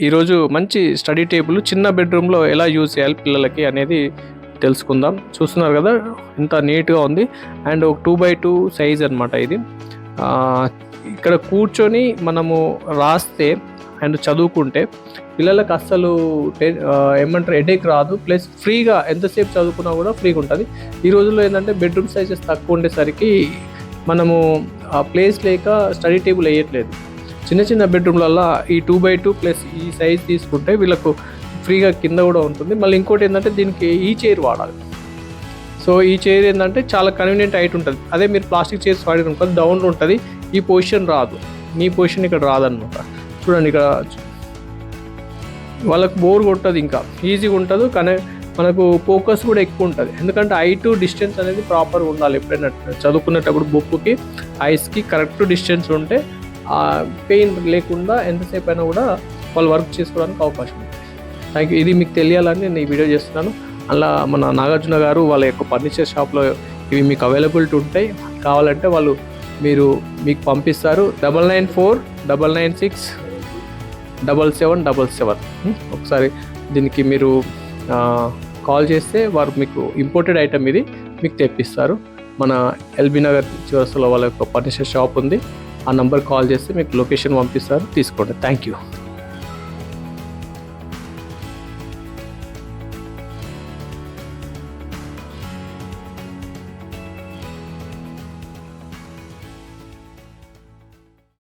ఈరోజు మంచి study table చిన్న బెడ్రూమ్లో ఎలా యూజ్ చేయాలి పిల్లలకి అనేది తెలుసుకుందాం. చూస్తున్నారు కదా ఎంత నీట్గా ఉంది. అండ్ ఒక 2x2 సైజ్ అనమాట ఇది. ఇక్కడ కూర్చొని మనము రాస్తే అండ్ చదువుకుంటే పిల్లలకు అస్సలు ఏమంటారు హెడేక్ రాదు. ప్లస్ ఫ్రీగా ఎంతసేపు చదువుకున్నా కూడా ఫ్రీగా ఉంటుంది. ఈ రోజుల్లో ఏంటంటే బెడ్రూమ్ సైజెస్ తక్కువ ఉండేసరికి మనము ప్లేస్ లేక స్టడీ టేబుల్ వేయట్లేదు. చిన్న చిన్న బెడ్రూమ్లల్లో ఈ 2x2 ప్లస్ ఈ సైజ్ తీసుకుంటే వీళ్ళకు ఫ్రీగా కింద కూడా ఉంటుంది. మళ్ళీ ఇంకోటి ఏంటంటే దీనికి ఈ చైర్ వాడాలి. సో ఈ చైర్ ఏంటంటే చాలా కన్వీనియంట్ హైట్ ఉంటుంది. అదే మీరు ప్లాస్టిక్ చైర్స్ వాడిన ఉంటుంది డౌన్ ఉంటుంది. ఈ పొజిషన్ రాదు, మీ పొజిషన్ ఇక్కడ రాదనమాట. చూడండి ఇక్కడ వాళ్ళకు బోర్ కొట్టదు, ఇంకా ఈజీగా ఉంటుంది. కానీ మనకు ఫోకస్ కూడా ఎక్కువ ఉంటుంది. ఎందుకంటే ఐ టు డిస్టెన్స్ అనేది ప్రాపర్గా ఉండాలి. ఎప్పుడైనా చదువుకునేటప్పుడు బుక్కి ఐస్కి కరెక్ట్ డిస్టెన్స్ ఉంటే పెయిన్ లేకుండా ఎంతసేపు అయినా కూడా వాళ్ళు వర్క్ చేసుకోవడానికి అవకాశం ఉంది. Thank you. ఇది మీకు తెలియాలని నేను ఈ వీడియో చేస్తున్నాను. అలా మన నాగార్జున గారు వాళ్ళ యొక్క ఫర్నిచర్ షాప్లో ఇవి మీకు అవైలబిలిటీ ఉంటాయి. కావాలంటే వాళ్ళు మీకు పంపిస్తారు. 9949967777. ఒకసారి దీనికి మీరు కాల్ చేస్తే వారు మీకు ఇంపోర్టెడ్ ఐటమ్ ఇది మీకు తెప్పిస్తారు. మన ఎల్బీ నగర్ చివరస్లో వాళ్ళ యొక్క ఫర్నిచర్ షాప్ ఉంది. ఆ నెంబర్ కాల్ చేస్తే మీకు లొకేషన్ పంపిస్తారు, తీసుకోండి. Thank you.